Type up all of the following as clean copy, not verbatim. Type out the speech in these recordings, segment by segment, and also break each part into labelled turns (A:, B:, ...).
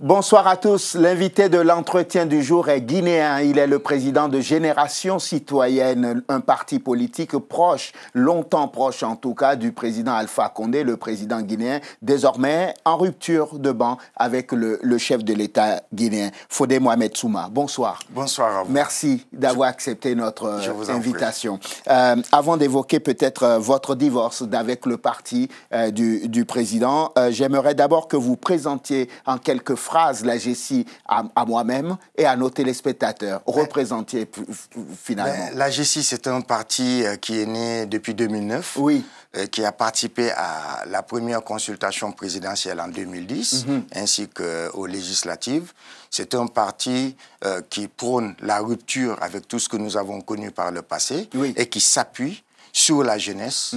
A: Bonsoir à tous. L'invité de l'entretien du jour est guinéen. Il est le président de Génération Citoyenne, un parti politique proche, longtemps proche en tout cas, du président Alpha Condé, le président guinéen, désormais en rupture de banc avec le chef de l'État guinéen, Fodé Mohamed Souma. Bonsoir.
B: Bonsoir à vous.
A: Merci d'avoir accepté notre invitation. Avant d'évoquer peut-être votre divorce avec le parti du président, j'aimerais d'abord que vous présentiez en quelques phrases la GECI à moi-même et à nos téléspectateurs. Représentiez finalement.
B: La GECI, c'est un parti qui est né depuis 2009,
A: oui.
B: Qui a participé à la première consultation présidentielle en 2010, ainsi qu'aux législatives. C'est un parti qui prône la rupture avec tout ce que nous avons connu par le passé, oui, et qui s'appuie sur la jeunesse,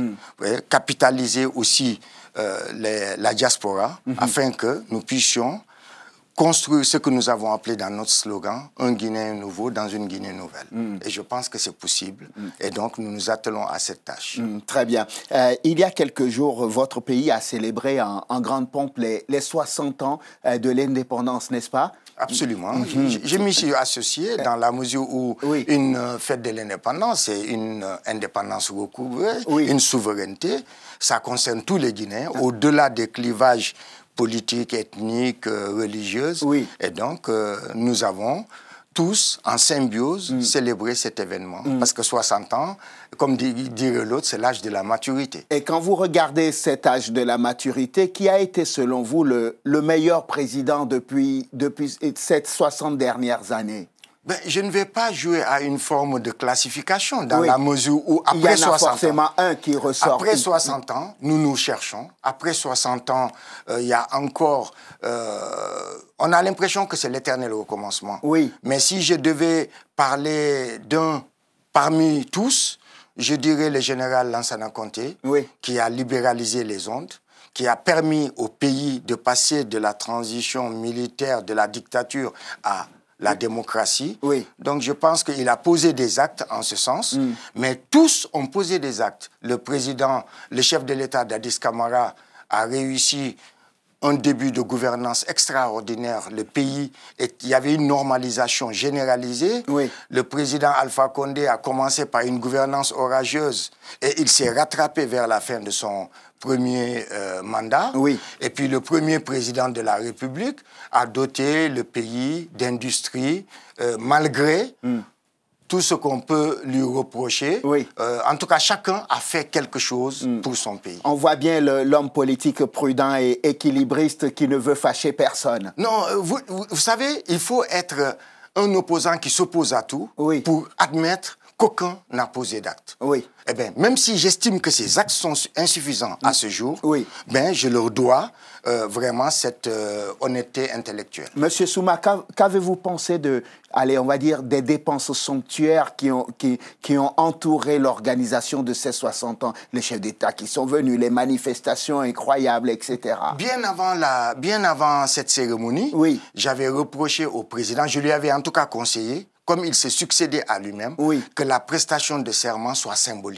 B: capitaliser aussi la diaspora, afin que nous puissions construire ce que nous avons appelé dans notre slogan « Un Guinéen nouveau dans une Guinée nouvelle ». Et je pense que c'est possible. Et donc, nous nous attelons à cette tâche.
A: Très bien. Il y a quelques jours, votre pays a célébré en grande pompe les 60 ans de l'indépendance, n'est-ce pas?
B: Absolument. Je m'y suis associé dans la mesure où une fête de l'indépendance, c'est une indépendance recouvrée, une souveraineté. Ça concerne tous les Guinéens, au-delà des clivages politiques, ethniques, religieuses. Et donc, nous avons tous, en symbiose, célébré cet événement. Parce que 60 ans, comme dirait l'autre, c'est l'âge de la maturité.
A: Et quand vous regardez cet âge de la maturité, qui a été, selon vous, le meilleur président depuis ces 60 dernières années?
B: Ben, je ne vais pas jouer à une forme de classification dans la mesure où après 60 ans...
A: Il y en a forcément un qui ressort.
B: Après 60 ans, nous nous cherchons. Après 60 ans, il y a encore... on a l'impression que c'est l'éternel recommencement. Mais si je devais parler d'un parmi tous, je dirais le général Lansana Conté, qui a libéralisé les ondes, qui a permis au pays de passer de la transition militaire, de la dictature à la démocratie. Donc je pense qu'il a posé des actes en ce sens, mais tous ont posé des actes. Le président, le chef de l'État Dadis Camara a réussi un début de gouvernance extraordinaire. Le pays, il y avait une normalisation généralisée. Le président Alpha Condé a commencé par une gouvernance orageuse et il s'est rattrapé vers la fin de son premier mandat. Et puis le premier président de la République a doté le pays d'industrie malgré tout ce qu'on peut lui reprocher. En tout cas, chacun a fait quelque chose pour son pays.
A: On voit bien l'homme politique prudent et équilibriste qui ne veut fâcher personne.
B: Non, vous savez, il faut être un opposant qui s'oppose à tout pour admettre qu'aucun n'a posé d'acte. Eh bien, même si j'estime que ces actes sont insuffisants à ce jour, ben, je leur dois vraiment cette honnêteté intellectuelle.
A: Monsieur Souma, qu'avez-vous pensé de, allez, on va dire, des dépenses somptuaires qui ont entouré l'organisation de ces 60 ans, les chefs d'État qui sont venus, les manifestations incroyables, etc.
B: Bien avant cette cérémonie, j'avais reproché au président, je lui avais en tout cas conseillé, comme il s'est succédé à lui-même, que la prestation de serment soit symbolique.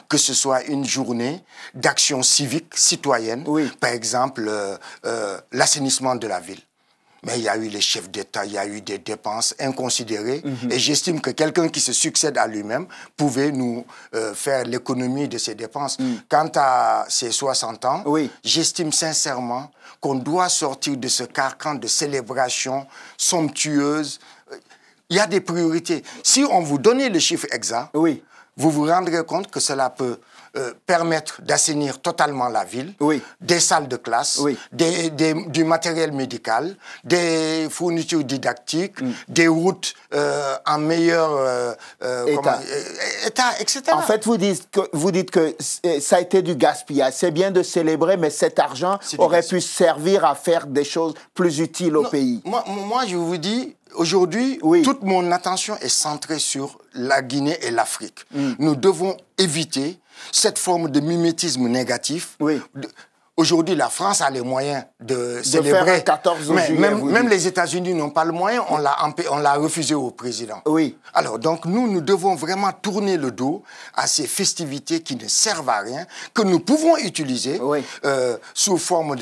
B: Que ce soit une journée d'action civique, citoyenne, par exemple l'assainissement de la ville. Mais il y a eu les chefs d'État, il y a eu des dépenses inconsidérées. Et j'estime que quelqu'un qui se succède à lui-même pouvait nous faire l'économie de ces dépenses. Quant à ces 60 ans, j'estime sincèrement qu'on doit sortir de ce carcan de célébration somptueuse. Il y a des priorités. Si on vous donnait le chiffre exact, vous vous rendrez compte que cela peut permettre d'assainir totalement la ville, des salles de classe, du matériel médical, des fournitures didactiques, des routes en meilleur état, etc.
A: En fait, vous dites que ça a été du gaspillage. C'est bien de célébrer, mais cet argent aurait pu servir à faire des choses plus utiles au pays.
B: Moi, je vous dis, aujourd'hui, toute mon attention est centrée sur la Guinée et l'Afrique. Nous devons éviter cette forme de mimétisme négatif. Aujourd'hui, la France a les moyens de célébrer.
A: Faire un 14 juillet,
B: même les États-Unis n'ont pas le moyen, on l'a refusé au président. Alors, donc, nous devons vraiment tourner le dos à ces festivités qui ne servent à rien, que nous pouvons utiliser sous forme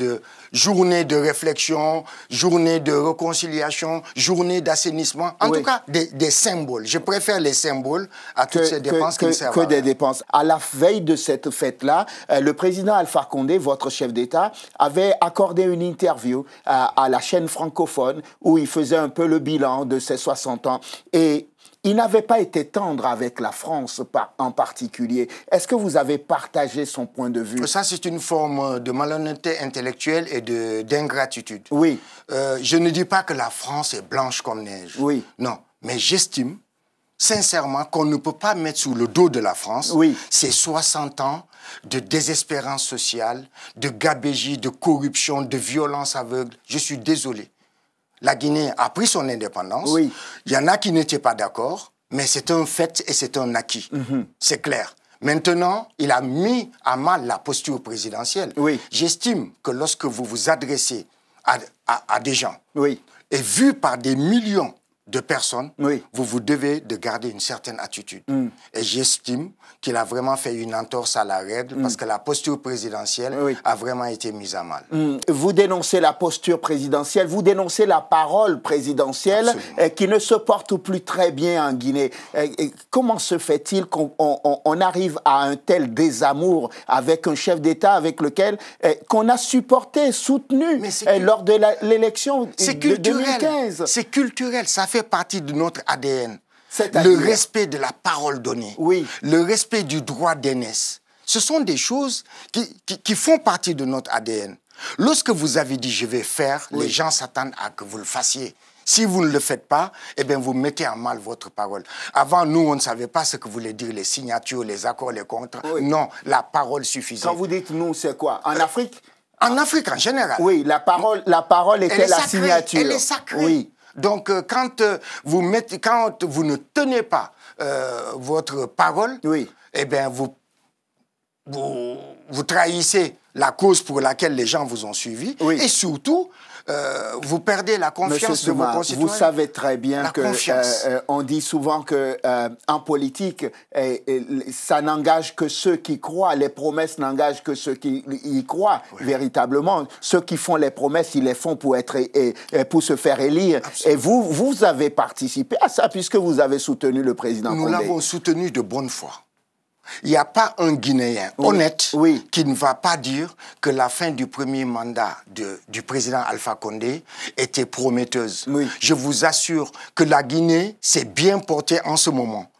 B: journée de réflexion, journée de réconciliation, journée d'assainissement. En tout cas, des symboles. Je préfère les symboles à toutes ces dépenses qui ne servent à rien.
A: Que des dépenses. À la veille de cette fête-là, le président Alpha Condé, votre chef d'État, avait accordé une interview à la chaîne francophone où il faisait un peu le bilan de ses 60 ans. Et il n'avait pas été tendre avec la France en particulier. Est-ce que vous avez partagé son point de vue?
B: Ça, c'est une forme de malhonnêteté intellectuelle et d'ingratitude.
A: Oui.
B: Je ne dis pas que la France est blanche comme neige.
A: Oui.
B: Non, mais j'estime sincèrement qu'on ne peut pas mettre sous le dos de la France ces 60 ans de désespérance sociale, de gabegie, de corruption, de violence aveugle. Je suis désolé. La Guinée a pris son indépendance.
A: Oui.
B: Il y en a qui n'étaient pas d'accord, mais c'est un fait et c'est un acquis. C'est clair. Maintenant, il a mis à mal la posture présidentielle.
A: Oui.
B: J'estime que lorsque vous vous adressez à des gens, et vu par des millions de personnes, vous vous devez de garder une certaine attitude. Et j'estime qu'il a vraiment fait une entorse à la règle parce que la posture présidentielle a vraiment été mise à mal.
A: Vous dénoncez la posture présidentielle, vous dénoncez la parole présidentielle qui ne se porte plus très bien en Guinée. Comment se fait-il qu'on arrive à un tel désamour avec un chef d'État avec lequel qu'on a supporté, soutenu lors de l'élection de 2015?
B: C'est culturel, ça fait partie de notre ADN. Le respect de la parole donnée, le respect du droit d'aînesse. Ce sont des choses qui font partie de notre ADN. Lorsque vous avez dit « je vais faire », les gens s'attendent à que vous le fassiez. Si vous ne le faites pas, eh bien, vous mettez en mal votre parole. Avant, nous, on ne savait pas ce que voulaient dire les signatures, les accords, les contrats. Non, la parole suffisait.
A: Quand vous dites « nous », c'est quoi? En Afrique?
B: En Afrique, en général.
A: Oui, la parole était la signature.
B: Elle est sacrée. Oui. Donc, quand vous ne tenez pas votre parole, eh bien, vous trahissez la cause pour laquelle les gens vous ont suivi. Et surtout, vous perdez la confiance de vos concitoyens.
A: Vous savez très bien on dit souvent qu'en politique, ça n'engage que ceux qui croient. Les promesses n'engagent que ceux qui y croient véritablement. Ceux qui font les promesses, ils les font pour se faire élire. Absolument. Et vous avez participé à ça puisque vous avez soutenu le président Condé.
B: Nous l'avons soutenu de bonne foi. Il n'y a pas un Guinéen honnête qui ne va pas dire que la fin du premier mandat du président Alpha Condé était prometteuse. Je vous assure que la Guinée s'est bien portée en ce moment.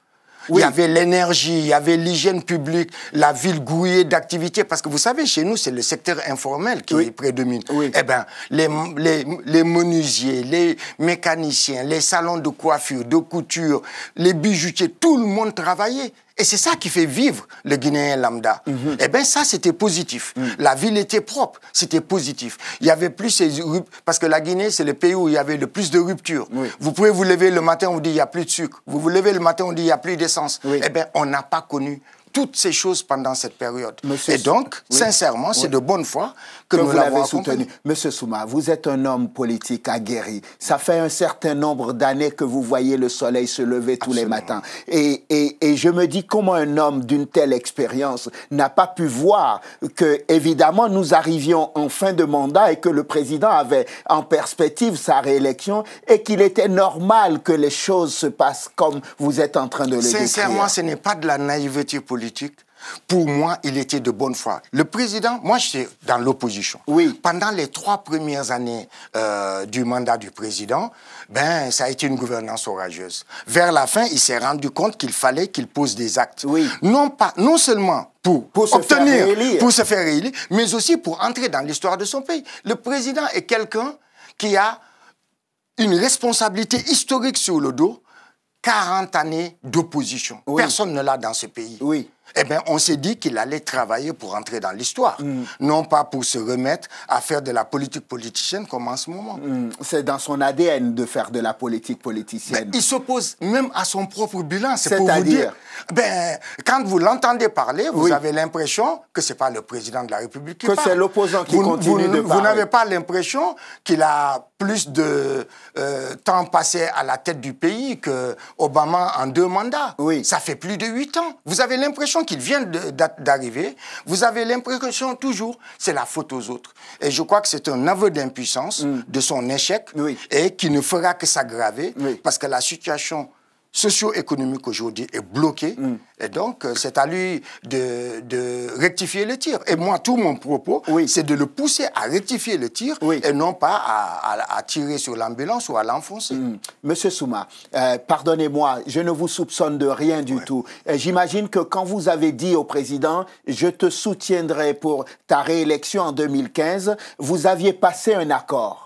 B: Il y avait l'énergie, il y avait l'hygiène publique, la ville grouillée d'activités. Parce que vous savez, chez nous, c'est le secteur informel qui prédomine. Eh bien, les menuisiers, les mécaniciens, les salons de coiffure, de couture, les bijoutiers, tout le monde travaillait. Et c'est ça qui fait vivre le Guinéen lambda. Eh bien, ça, c'était positif. La ville était propre, c'était positif. Il y avait plus ces ruptures, parce que la Guinée, c'est le pays où il y avait le plus de ruptures. Vous pouvez vous lever le matin, on vous dit il n'y a plus de sucre. Vous vous levez le matin, on dit il n'y a plus d'essence. Eh bien, on n'a pas connu toutes ces choses pendant cette période. Et donc, sincèrement, c'est de bonne foi que nous l'avons soutenu.
A: Monsieur Souma, vous êtes un homme politique aguerri. Ça fait un certain nombre d'années que vous voyez le soleil se lever tous les matins. Et je me dis comment un homme d'une telle expérience n'a pas pu voir que, évidemment, nous arrivions en fin de mandat et que le président avait en perspective sa réélection et qu'il était normal que les choses se passent comme vous êtes en train de le décrire.
B: Sincèrement, ce n'est pas de la naïveté politique. Pour moi, il était de bonne foi. Le président, moi j'étais dans l'opposition. Pendant les 3 premières années du mandat du président, ça a été une gouvernance orageuse. Vers la fin, il s'est rendu compte qu'il fallait qu'il pose des actes. Non seulement pour se faire réélire, mais aussi pour entrer dans l'histoire de son pays. Le président est quelqu'un qui a une responsabilité historique sur le dos. 40 années d'opposition. Personne ne l'a dans ce pays. Eh bien, on s'est dit qu'il allait travailler pour entrer dans l'histoire, non pas pour se remettre à faire de la politique politicienne comme en ce moment.
A: C'est dans son ADN de faire de la politique politicienne.
B: Il s'oppose même à son propre bilan, c'est pour vous dire. Quand vous l'entendez parler, vous avez l'impression que ce n'est pas le président de la République qui parle.
A: Que c'est l'opposant qui continue de parler.
B: Vous n'avez pas l'impression qu'il a plus de temps passé à la tête du pays que Obama en 2 mandats. Ça fait plus de 8 ans. Vous avez l'impression situation qu'il vient d'arriver, vous avez l'impression toujours c'est la faute aux autres. Et je crois que c'est un aveu d'impuissance de son échec et qui ne fera que s'aggraver parce que la situation socio-économique aujourd'hui est bloquée et donc c'est à lui de rectifier le tir. Et moi, tout mon propos, c'est de le pousser à rectifier le tir et non pas à tirer sur l'ambulance ou à l'enfoncer.
A: Monsieur Souma, pardonnez-moi, je ne vous soupçonne de rien du tout. J'imagine que quand vous avez dit au président « je te soutiendrai pour ta réélection en 2015 », vous aviez passé un accord.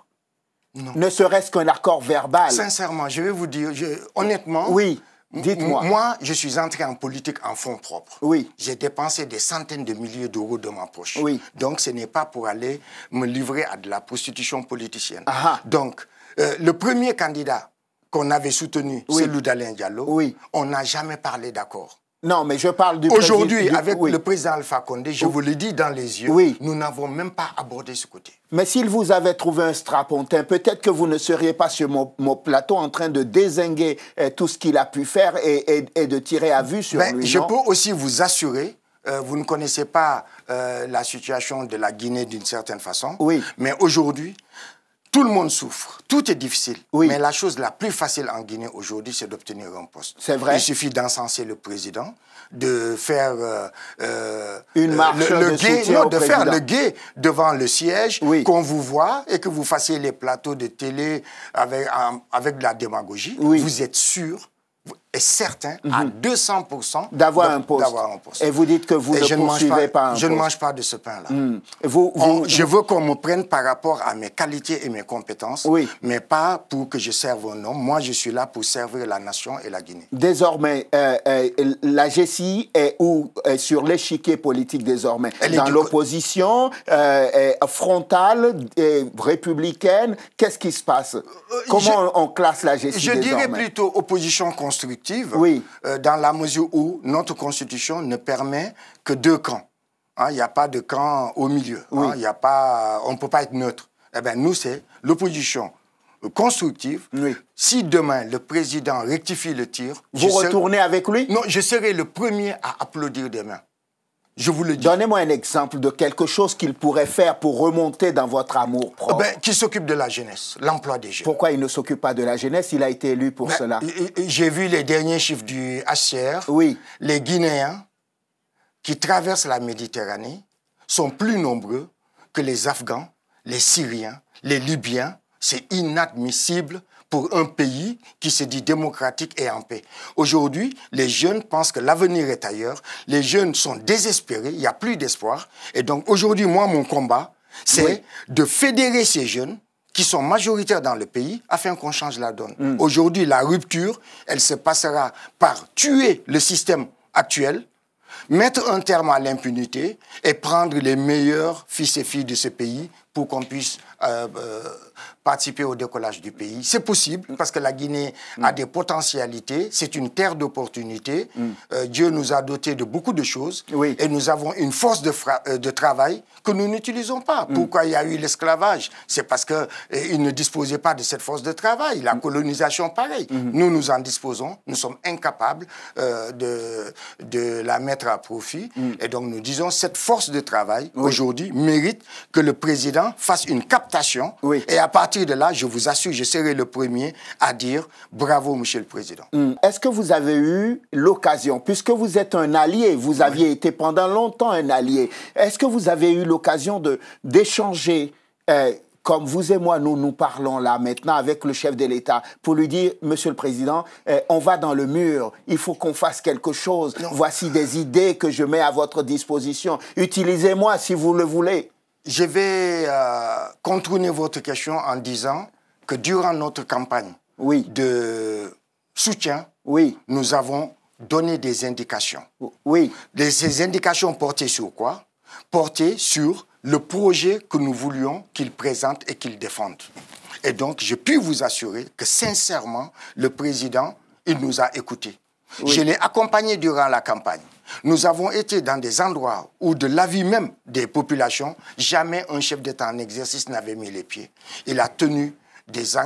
A: Non. Ne serait-ce qu'un accord verbal.
B: Sincèrement, je vais vous dire, honnêtement...
A: Oui, dites-moi.
B: Moi, je suis entré en politique en fonds propres.
A: Oui.
B: J'ai dépensé des centaines de milliers d'euros de ma poche.
A: Oui.
B: Donc, ce n'est pas pour aller me livrer à de la prostitution politicienne.
A: Aha.
B: Donc, le premier candidat qu'on avait soutenu, c'est Loudalin Diallo. On n'a jamais parlé d'accord.
A: Non, mais je parle du
B: président. Aujourd'hui, avec le président Alpha Condé, je vous le dis dans les yeux, nous n'avons même pas abordé ce côté.
A: Mais s'il vous avait trouvé un strapontin, peut-être que vous ne seriez pas sur mon plateau en train de dézinguer tout ce qu'il a pu faire et de tirer à vue sur lui.
B: Je peux aussi vous assurer, vous ne connaissez pas la situation de la Guinée d'une certaine façon, mais aujourd'hui, tout le monde souffre, tout est difficile. Mais la chose la plus facile en Guinée aujourd'hui, c'est d'obtenir un poste.
A: C'est vrai.
B: Il suffit d'encenser le président, de faire
A: une marche
B: le guet devant le siège, qu'on vous voit et que vous fassiez les plateaux de télé avec de la démagogie. Vous êtes sûr et certain à 200%
A: d'avoir un poste. Et vous dites que vous ne poursuivez pas un poste.
B: Je ne mange pas de ce pain-là. Je veux qu'on me prenne par rapport à mes qualités et mes compétences, mais pas pour que je serve un homme. Moi, je suis là pour servir la nation et la Guinée.
A: Désormais, la GCI est où sur l'échiquier politique désormais? Dans l'opposition, frontale, républicaine, qu'est-ce qui se passe? Comment on classe la GCI
B: désormais? Je dirais plutôt opposition constructive. Dans la mesure où notre constitution ne permet que deux camps. Il n'y a pas de camp au milieu. On ne peut pas être neutre. Eh bien, nous, c'est l'opposition constructive. Si demain, le président rectifie le tir...
A: Vous retournez avec lui?
B: Non, je serai le premier à applaudir demain. Je vous le dis.
A: Donnez-moi un exemple de quelque chose qu'il pourrait faire pour remonter dans votre amour propre.
B: Qui s'occupe de la jeunesse, l'emploi des jeunes.
A: Pourquoi il ne s'occupe pas de la jeunesse? Il a été élu pour cela.
B: J'ai vu les derniers chiffres du HCR. Les Guinéens qui traversent la Méditerranée sont plus nombreux que les Afghans, les Syriens, les Libyens. C'est inadmissible pour un pays qui se dit démocratique et en paix. Aujourd'hui, les jeunes pensent que l'avenir est ailleurs. Les jeunes sont désespérés, il n'y a plus d'espoir. Et donc aujourd'hui, moi, mon combat, c'est de fédérer ces jeunes qui sont majoritaires dans le pays afin qu'on change la donne. Aujourd'hui, la rupture, elle se passera par tuer le système actuel, mettre un terme à l'impunité et prendre les meilleurs fils et filles de ce pays pour qu'on puisse participer au décollage du pays. C'est possible parce que la Guinée a des potentialités, c'est une terre d'opportunités. Dieu nous a dotés de beaucoup de choses et nous avons une force de travail que nous n'utilisons pas. Pourquoi il y a eu l'esclavage? C'est parce qu'ils ne disposaient pas de cette force de travail. La colonisation, pareil. Nous, nous en disposons. Nous sommes incapables de la mettre à profit. Et donc, nous disons, cette force de travail, aujourd'hui, mérite que le président fasse une captation. Et à partir de là, je vous assure, je serai le premier à dire bravo, monsieur le président.
A: Est-ce que vous avez eu l'occasion, puisque vous êtes un allié, vous aviez été pendant longtemps un allié, est-ce que vous avez eu l'occasion d'échanger, comme vous et moi, nous parlons là maintenant avec le chef de l'État, pour lui dire, monsieur le président, on va dans le mur, il faut qu'on fasse quelque chose, voici des idées que je mets à votre disposition, utilisez-moi si vous le voulez.
B: Je vais contourner votre question en disant que durant notre campagne de soutien, nous avons donné des indications. Ces indications portaient sur quoi? Portaient sur le projet que nous voulions qu'il présente et qu'il défende. Et donc, je puis vous assurer que sincèrement, le président, il nous a écoutés. Je l'ai accompagné durant la campagne. Nous avons été dans des endroits où, de l'avis même des populations, jamais un chef d'État en exercice n'avait mis les pieds. Il a tenu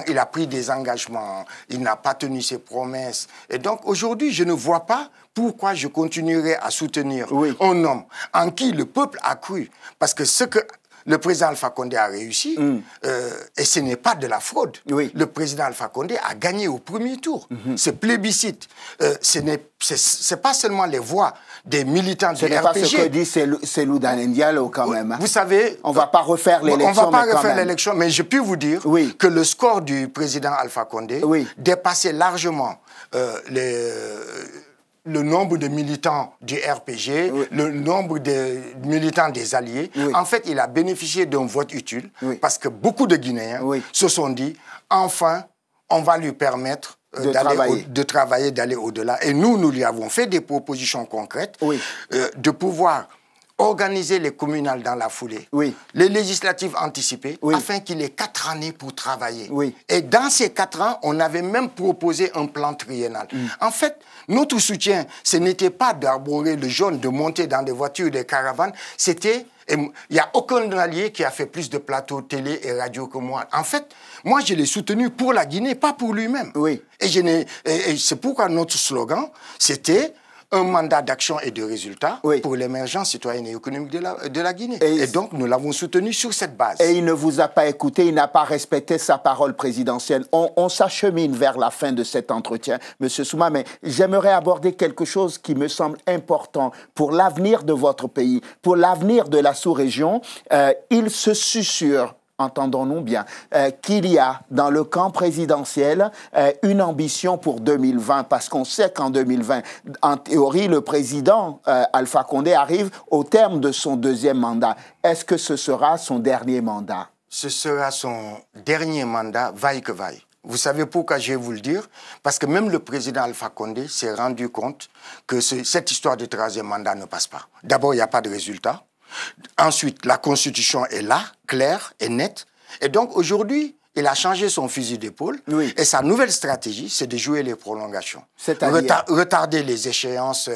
B: il a pris des engagements, il n'a pas tenu ses promesses. Et donc aujourd'hui, je ne vois pas pourquoi je continuerai à soutenir un homme en qui le peuple a cru. Parce que ce que le président Alpha Condé a réussi, et ce n'est pas de la fraude. Le président Alpha Condé a gagné au premier tour. Ce plébiscite, ce n'est pas seulement les voix des militants du RPG.
A: Ce n'est pas ce que dit Cellou Dalein Diallo quand même. Hein.
B: Vous savez...
A: On ne va pas refaire l'élection.
B: On ne va pas refaire l'élection, mais je peux vous dire que le score du président Alpha Condé dépassait largement le nombre de militants du RPG, le nombre de militants des Alliés. En fait, il a bénéficié d'un vote utile parce que beaucoup de Guinéens se sont dit, enfin, on va lui permettre de travailler, d'aller au-delà. Et nous lui avons fait des propositions concrètes de pouvoir organiser les communales dans la foulée, les législatives anticipées, afin qu'il ait 4 années pour travailler. Et dans ces 4 ans, on avait même proposé un plan triennal. En fait, notre soutien, ce n'était pas d'arborer le jaune, de monter dans des voitures, des caravanes, c'était... Il n'y a aucun allié qui a fait plus de plateaux télé et radio que moi. En fait, moi, je l'ai soutenu pour la Guinée, pas pour lui-même. Et c'est pourquoi notre slogan, c'était un mandat d'action et de résultat pour l'émergence citoyenne et économique de la Guinée. Et donc, nous l'avons soutenu sur cette base.
A: Et il ne vous a pas écouté, il n'a pas respecté sa parole présidentielle. On s'achemine vers la fin de cet entretien, M. Souma, mais j'aimerais aborder quelque chose qui me semble important pour l'avenir de votre pays, pour l'avenir de la sous-région. Il se susurre, entendons-nous bien, qu'il y a dans le camp présidentiel une ambition pour 2020, parce qu'on sait qu'en 2020, en théorie, le président Alpha Condé arrive au terme de son 2e mandat. Est-ce que ce sera son dernier mandat?
B: Ce sera son dernier mandat, vaille que vaille. Vous savez pourquoi je vais vous le dire? Parce que même le président Alpha Condé s'est rendu compte que cette histoire du 3e mandat ne passe pas. D'abord, il n'y a pas de résultat. Ensuite, la Constitution est là, claire et nette. Et donc, aujourd'hui, il a changé son fusil d'épaule. Et sa nouvelle stratégie, c'est de jouer les prolongations. Retarder les échéances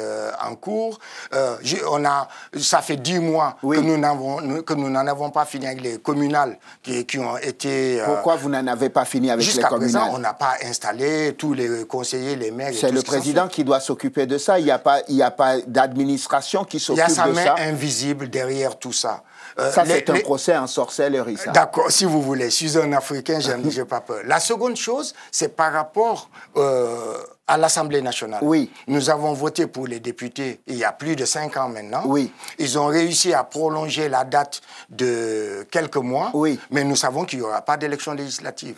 B: en cours. Ça fait 10 mois que nous n'en avons pas fini avec les communales qui ont été...
A: Pourquoi vous n'en avez pas fini avec les communales?
B: Jusqu'à présent, on n'a pas installé tous les conseillers, les maires...
A: C'est le président qui doit s'occuper de ça. Il n'y a pas d'administration qui s'occupe de ça.
B: Il y a sa main invisible derrière tout ça.
A: Ça, c'est un procès en sorcellerie, ça.
B: D'accord, si vous voulez. Je suis un Africain, je n'ai pas peur. La seconde chose, c'est par rapport à l'Assemblée nationale. Nous avons voté pour les députés il y a plus de 5 ans maintenant. Ils ont réussi à prolonger la date de quelques mois, mais nous savons qu'il n'y aura pas d'élection législative.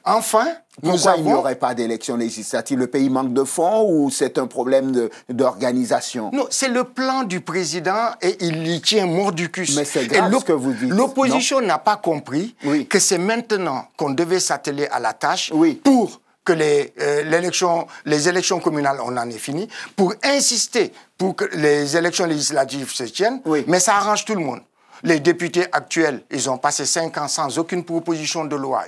B: Enfin,
A: pourquoi il n'y aurait pas d'élection législative? Le pays manque de fonds ou c'est un problème d'organisation?
B: Non, c'est le plan du président et il y tient mordicus.
A: Mais c'est grave ce que vous dites.
B: L'opposition n'a pas compris que c'est maintenant qu'on devait s'atteler à la tâche pour que les élections communales, on en est fini, pour insister pour que les élections législatives se tiennent, mais ça arrange tout le monde. Les députés actuels, ils ont passé 5 ans sans aucune proposition de loi.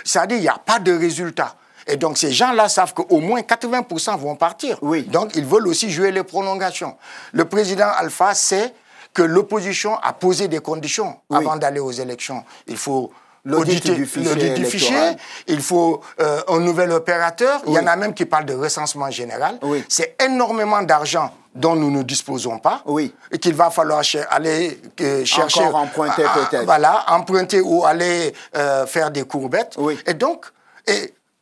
B: C'est-à-dire qu'il n'y a pas de résultat. Et donc, ces gens-là savent qu'au moins 80% vont partir. Donc, ils veulent aussi jouer les prolongations. Le président Alpha sait que l'opposition a posé des conditions avant d'aller aux élections. Il faut...
A: L'audit du fichier,
B: il faut un nouvel opérateur. Il y en a même qui parlent de recensement général. C'est énormément d'argent dont nous ne disposons pas et qu'il va falloir aller chercher.
A: Encore emprunter peut-être.
B: Voilà, emprunter ou aller faire des courbettes. Et donc,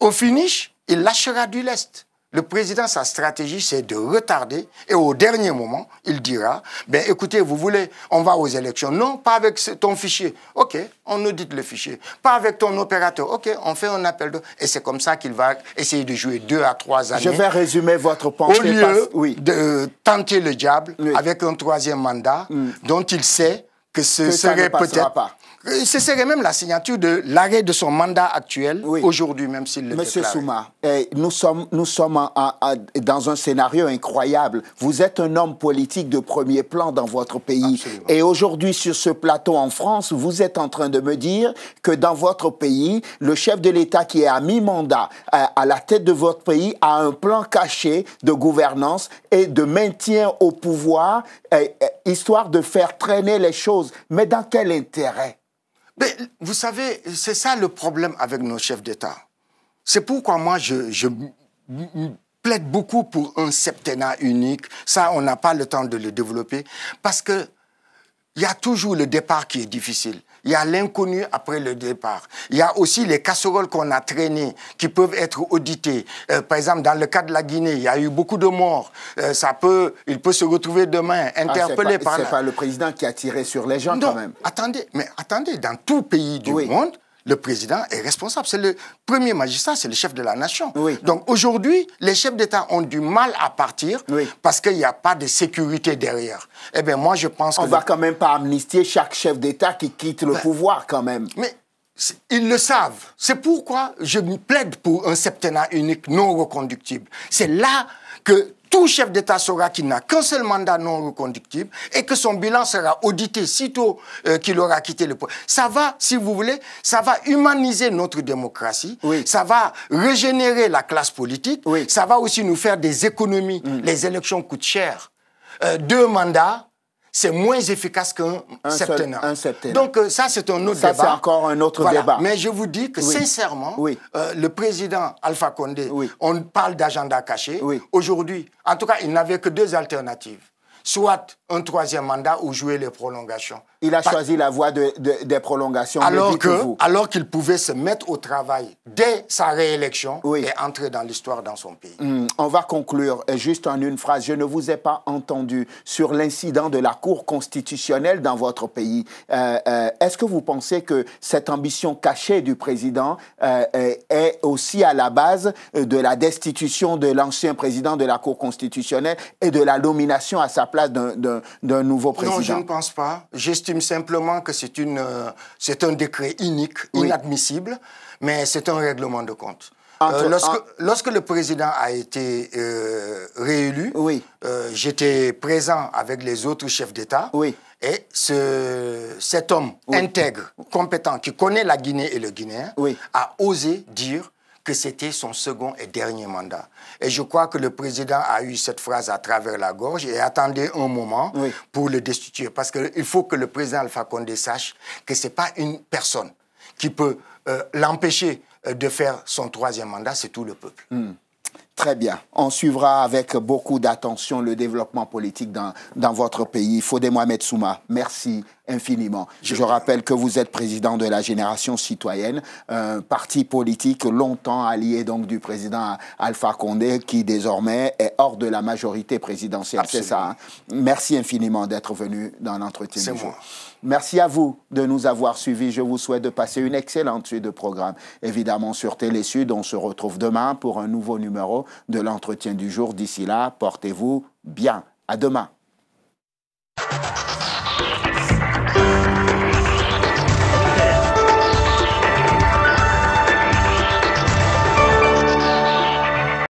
B: au finish, il lâchera du lest. Le président, sa stratégie, c'est de retarder et au dernier moment, il dira, ben écoutez, vous voulez, on va aux élections. Non, pas avec ton fichier. OK, on audite le fichier. Pas avec ton opérateur. OK, on fait un appel d'offres. Et c'est comme ça qu'il va essayer de jouer 2 à 3 années.
A: Je vais résumer votre pensée.
B: Au lieu de tenter le diable avec un 3e mandat dont il sait que ce serait peut-être... Ce serait même la signature de l'arrêt de son mandat actuel, aujourd'hui même s'il le déclare.
A: Monsieur Souma, nous sommes dans un scénario incroyable. Vous êtes un homme politique de premier plan dans votre pays.
B: Absolument.
A: Et aujourd'hui, sur ce plateau en France, vous êtes en train de me dire que dans votre pays, le chef de l'État qui est à mi-mandat, à la tête de votre pays, a un plan caché de gouvernance et de maintien au pouvoir, histoire de faire traîner les choses. Mais dans quel intérêt?
B: Mais vous savez, c'est ça le problème avec nos chefs d'État. C'est pourquoi moi, je plaide beaucoup pour un septennat unique. Ça, on n'a pas le temps de le développer. Parce que il y a toujours le départ qui est difficile. Il y a l'inconnu après le départ. Il y a aussi les casseroles qu'on a traînées qui peuvent être auditées. Par exemple, dans le cas de la Guinée, il y a eu beaucoup de morts. Il peut se retrouver demain interpellé par...
A: C'est pas le président qui a tiré sur les gens quand même.
B: Attendez, dans tout pays du monde, le président est responsable. C'est le premier magistrat, c'est le chef de la nation.
A: Oui.
B: Donc aujourd'hui, les chefs d'État ont du mal à partir parce qu'il n'y a pas de sécurité derrière. Eh bien, moi, je pense
A: On va quand même pas amnistier chaque chef d'État qui quitte le pouvoir quand même.
B: Mais ils le savent. C'est pourquoi je plaide pour un septennat unique non reconductible. C'est là que tout chef d'État saura qu'il n'a qu'un seul mandat non reconductible et que son bilan sera audité sitôt qu'il aura quitté le pouvoir. Ça va, si vous voulez, ça va humaniser notre démocratie, ça va régénérer la classe politique, ça va aussi nous faire des économies. Les élections coûtent cher. 2 mandats, c'est moins efficace qu'un septennat. Donc ça, c'est un autre débat.
A: Ça, c'est encore un autre débat.
B: Mais je vous dis que sincèrement, le président Alpha Condé, on parle d'agenda caché. Aujourd'hui, en tout cas, il n'avait que 2 alternatives. Soit un 3e mandat ou jouer les prolongations.
A: Il a choisi la voie des prolongations.
B: Alors qu'il pouvait se mettre au travail dès sa réélection et entrer dans l'histoire dans son pays.
A: On va conclure juste en une phrase. Je ne vous ai pas entendu sur l'incident de la Cour constitutionnelle dans votre pays. Est-ce que vous pensez que cette ambition cachée du président est aussi à la base de la destitution de l'ancien président de la Cour constitutionnelle et de la nomination à sa place d'un nouveau président?
B: Non, je ne pense pas. J'estime simplement que c'est un décret unique, inadmissible, mais c'est un règlement de compte. Lorsque le président a été réélu, j'étais présent avec les autres chefs d'État. Et cet homme intègre, compétent, qui connaît la Guinée et le Guinéen, a osé dire que c'était son second et dernier mandat. Et je crois que le président a eu cette phrase à travers la gorge et attendait un moment pour le destituer. Parce qu'il faut que le président Alpha Condé sache que ce n'est pas une personne qui peut l'empêcher de faire son 3e mandat, c'est tout le peuple.
A: Très bien. On suivra avec beaucoup d'attention le développement politique dans votre pays. Fodé Mohamed Souma, merci infiniment. Je rappelle que vous êtes président de la Génération citoyenne, un parti politique longtemps allié donc du président Alpha Condé, qui désormais est hors de la majorité présidentielle. C'est ça, hein? Merci infiniment d'être venu dans l'entretien du jour. Merci à vous de nous avoir suivis. Je vous souhaite de passer une excellente suite de programmes. Évidemment, sur Télé Sud, on se retrouve demain pour un nouveau numéro de l'entretien du jour. D'ici là, portez-vous bien. À demain.